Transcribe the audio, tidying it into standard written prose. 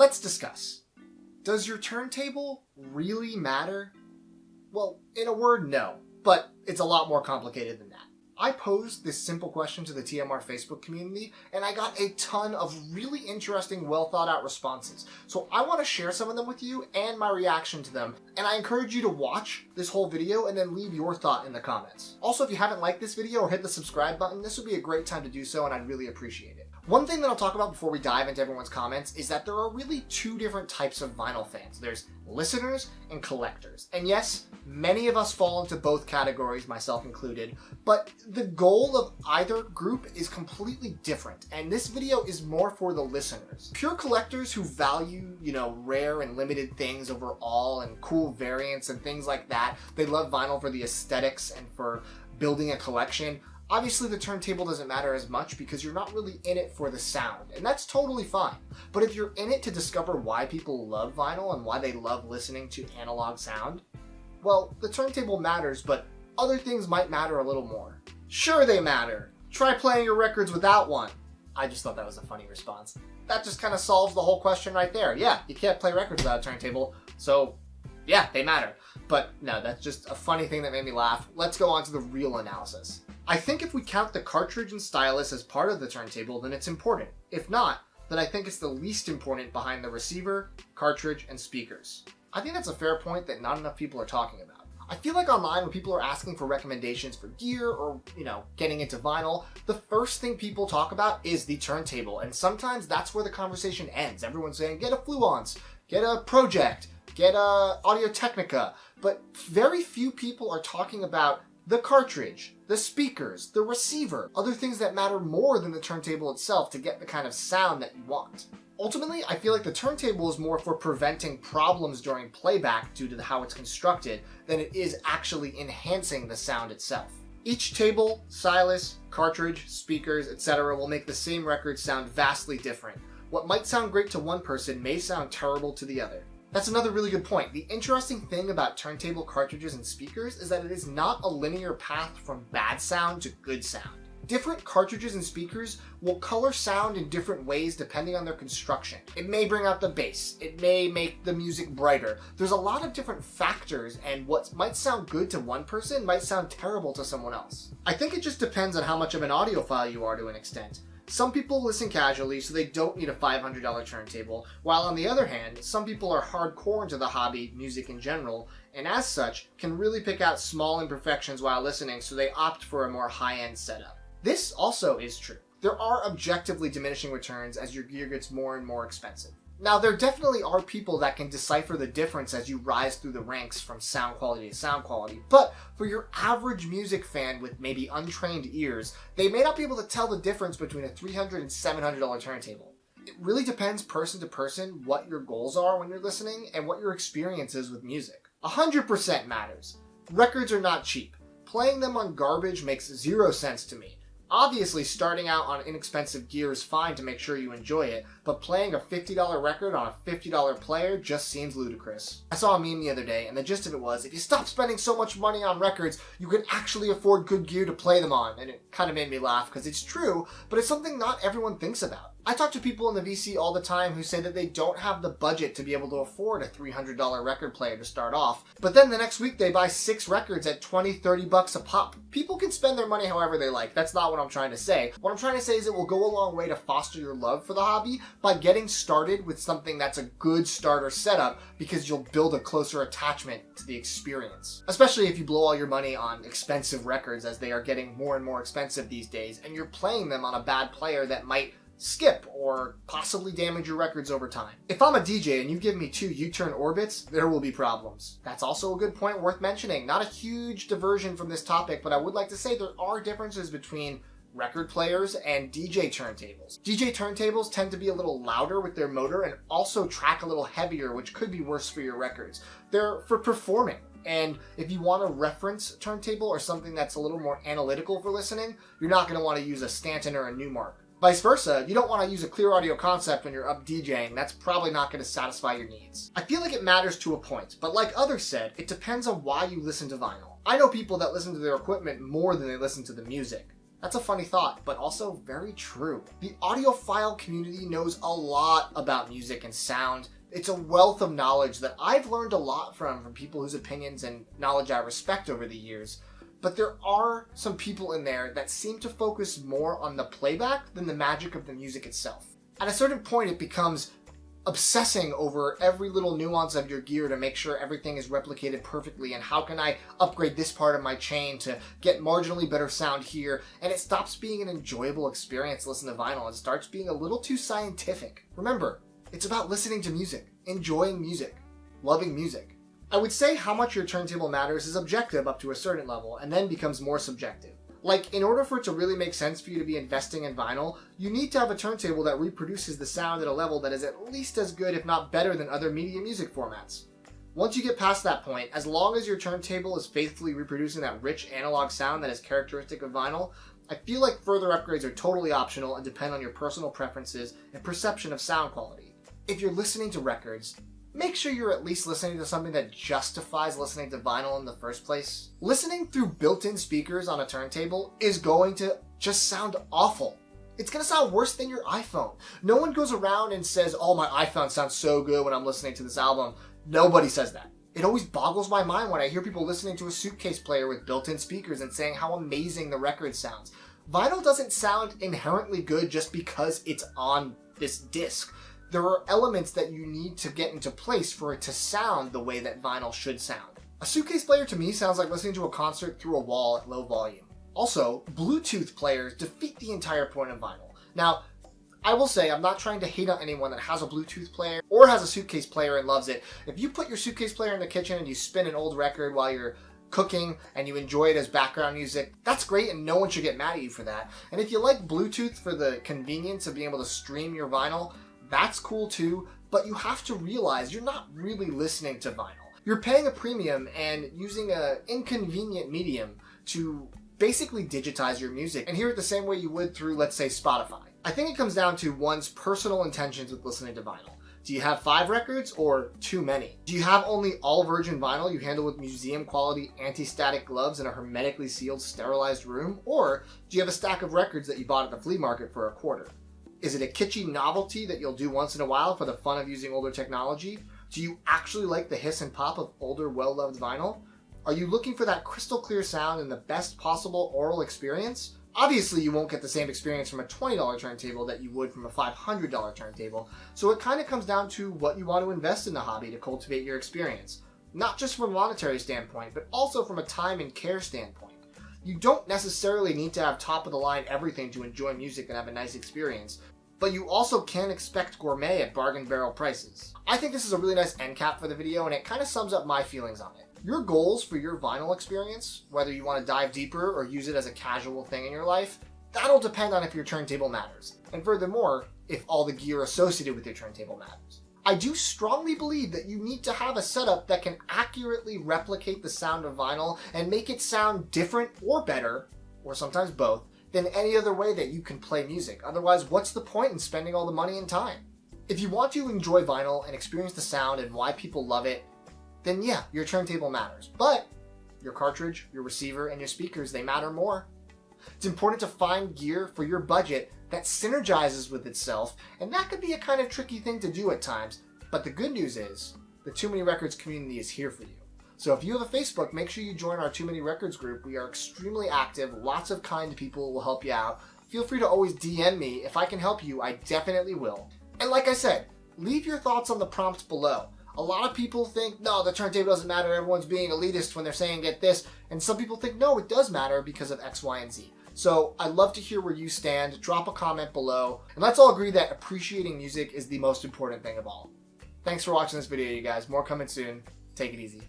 Let's discuss. Does your turntable really matter? Well, in a word, no, but it's a lot more complicated than that. I posed this simple question to the TMR Facebook community, and I got a ton of really interesting, well thought out responses. So I want to share some of them with you and my reaction to them, and I encourage you to watch this whole video and then leave your thought in the comments. Also, if you haven't liked this video or hit the subscribe button, this would be a great time to do so, and I'd really appreciate it. One thing that I'll talk about before we dive into everyone's comments is that there are really two different types of vinyl fans. There's listeners and collectors. And yes, many of us fall into both categories, myself included, but the goal of either group is completely different, and this video is more for the listeners. Pure collectors who value, rare and limited things overall and cool variants and things like that. They love vinyl for the aesthetics and for building a collection. Obviously, the turntable doesn't matter as much because you're not really in it for the sound, and that's totally fine. But if you're in it to discover why people love vinyl and why they love listening to analog sound, well, the turntable matters, but other things might matter a little more. Sure, they matter. Try playing your records without one. I just thought that was a funny response. That just kind of solves the whole question right there. Yeah, you can't play records without a turntable, so yeah, they matter. But no, that's just a funny thing that made me laugh. Let's go on to the real analysis. I think if we count the cartridge and stylus as part of the turntable, then it's important. If not, then I think it's the least important behind the receiver, cartridge, and speakers. I think that's a fair point that not enough people are talking about. I feel like online when people are asking for recommendations for gear or, getting into vinyl, the first thing people talk about is the turntable, and sometimes that's where the conversation ends. Everyone's saying, get a Fluance, get a Pro-Ject, get a Technica, but very few people are talking about the cartridge, the speakers, the receiver, other things that matter more than the turntable itself to get the kind of sound that you want. Ultimately, I feel like the turntable is more for preventing problems during playback due to how it's constructed than it is actually enhancing the sound itself. Each table, stylus, cartridge, speakers, etc. will make the same record sound vastly different. What might sound great to one person may sound terrible to the other. That's another really good point. The interesting thing about turntable cartridges and speakers is that it is not a linear path from bad sound to good sound. Different cartridges and speakers will color sound in different ways depending on their construction. It may bring out the bass, it may make the music brighter. There's a lot of different factors, and what might sound good to one person might sound terrible to someone else. I think it just depends on how much of an audiophile you are to an extent. Some people listen casually, so they don't need a $500 turntable, while on the other hand, some people are hardcore into the hobby, music in general, and as such, can really pick out small imperfections while listening, so they opt for a more high-end setup. This also is true. There are objectively diminishing returns as your gear gets more and more expensive. Now, there definitely are people that can decipher the difference as you rise through the ranks from sound quality to sound quality, but for your average music fan with maybe untrained ears, they may not be able to tell the difference between a $300 and $700 turntable. It really depends person to person what your goals are when you're listening and what your experience is with music. 100% matters. Records are not cheap. Playing them on garbage makes zero sense to me. Obviously, starting out on inexpensive gear is fine to make sure you enjoy it, but playing a $50 record on a $50 player just seems ludicrous. I saw a meme the other day, and the gist of it was, if you stop spending so much money on records, you can actually afford good gear to play them on, and it kind of made me laugh because it's true, but it's something not everyone thinks about. I talk to people in the VC all the time who say that they don't have the budget to be able to afford a $300 record player to start off, but then the next week they buy 6 records at $20-30 a pop. People can spend their money however they like. That's not what I'm trying to say. What I'm trying to say is it will go a long way to foster your love for the hobby by getting started with something that's a good starter setup, because you'll build a closer attachment to the experience. Especially if you blow all your money on expensive records, as they are getting more and more expensive these days, and you're playing them on a bad player that might skip or possibly damage your records over time. If I'm a DJ and you give me 2 U-turn orbits, there will be problems. That's also a good point worth mentioning. Not a huge diversion from this topic, but I would like to say there are differences between record players and DJ turntables. DJ turntables tend to be a little louder with their motor and also track a little heavier, which could be worse for your records. They're for performing. And if you want a reference turntable or something that's a little more analytical for listening, you're not going to want to use a Stanton or a Newmark. Vice versa, you don't want to use a Clearaudio concept when you're up DJing. That's probably not going to satisfy your needs. I feel like it matters to a point, but like others said, it depends on why you listen to vinyl. I know people that listen to their equipment more than they listen to the music. That's a funny thought, but also very true. The audiophile community knows a lot about music and sound. It's a wealth of knowledge that I've learned a lot from people whose opinions and knowledge I respect over the years. But there are some people in there that seem to focus more on the playback than the magic of the music itself. At a certain point, it becomes obsessing over every little nuance of your gear to make sure everything is replicated perfectly, and how can I upgrade this part of my chain to get marginally better sound here, and it stops being an enjoyable experience to listen to vinyl and starts being a little too scientific. Remember, it's about listening to music, enjoying music, loving music. I would say how much your turntable matters is objective up to a certain level, and then becomes more subjective. Like, in order for it to really make sense for you to be investing in vinyl, you need to have a turntable that reproduces the sound at a level that is at least as good, if not better, than other media music formats. Once you get past that point, as long as your turntable is faithfully reproducing that rich analog sound that is characteristic of vinyl, I feel like further upgrades are totally optional and depend on your personal preferences and perception of sound quality. If you're listening to records, make sure you're at least listening to something that justifies listening to vinyl in the first place. Listening through built-in speakers on a turntable is going to just sound awful. It's going to sound worse than your iPhone. No one goes around and says, oh, my iPhone sounds so good when I'm listening to this album. Nobody says that. It always boggles my mind when I hear people listening to a suitcase player with built-in speakers and saying how amazing the record sounds. Vinyl doesn't sound inherently good just because it's on this disc. There are elements that you need to get into place for it to sound the way that vinyl should sound. A suitcase player to me sounds like listening to a concert through a wall at low volume. Also, Bluetooth players defeat the entire point of vinyl. Now, I will say I'm not trying to hate on anyone that has a Bluetooth player or has a suitcase player and loves it. If you put your suitcase player in the kitchen and you spin an old record while you're cooking and you enjoy it as background music, that's great and no one should get mad at you for that. And if you like Bluetooth for the convenience of being able to stream your vinyl, that's cool too, but you have to realize you're not really listening to vinyl. You're paying a premium and using an inconvenient medium to basically digitize your music and hear it the same way you would through, let's say, Spotify. I think it comes down to one's personal intentions with listening to vinyl. Do you have 5 records or too many? Do you have only all virgin vinyl you handle with museum quality anti-static gloves in a hermetically sealed, sterilized room? Or do you have a stack of records that you bought at the flea market for $0.25? Is it a kitschy novelty that you'll do once in a while for the fun of using older technology? Do you actually like the hiss and pop of older, well-loved vinyl? Are you looking for that crystal clear sound and the best possible aural experience? Obviously, you won't get the same experience from a $20 turntable that you would from a $500 turntable, so it kind of comes down to what you want to invest in the hobby to cultivate your experience. Not just from a monetary standpoint, but also from a time and care standpoint. You don't necessarily need to have top-of-the-line everything to enjoy music and have a nice experience, but you also can't expect gourmet at bargain barrel prices. I think this is a really nice end cap for the video, and it kind of sums up my feelings on it. Your goals for your vinyl experience, whether you want to dive deeper or use it as a casual thing in your life, that'll depend on if your turntable matters. And furthermore, if all the gear associated with your turntable matters. I do strongly believe that you need to have a setup that can accurately replicate the sound of vinyl and make it sound different or better, or sometimes both, than any other way that you can play music. Otherwise, what's the point in spending all the money and time? If you want to enjoy vinyl and experience the sound and why people love it, then yeah, your turntable matters. But your cartridge, your receiver, and your speakers, they matter more. It's important to find gear for your budget that synergizes with itself, and that could be a kind of tricky thing to do at times, but the good news is, the Too Many Records community is here for you. So if you have a Facebook, make sure you join our Too Many Records group. We are extremely active, lots of kind people will help you out. Feel free to always DM me. If I can help you, I definitely will. And like I said, leave your thoughts on the prompt below. A lot of people think, no, the turntable doesn't matter, everyone's being elitist when they're saying get this, and some people think, no, it does matter because of X, Y, and Z. So I'd love to hear where you stand. Drop a comment below, and let's all agree that appreciating music is the most important thing of all. Thanks for watching this video, you guys. More coming soon. Take it easy.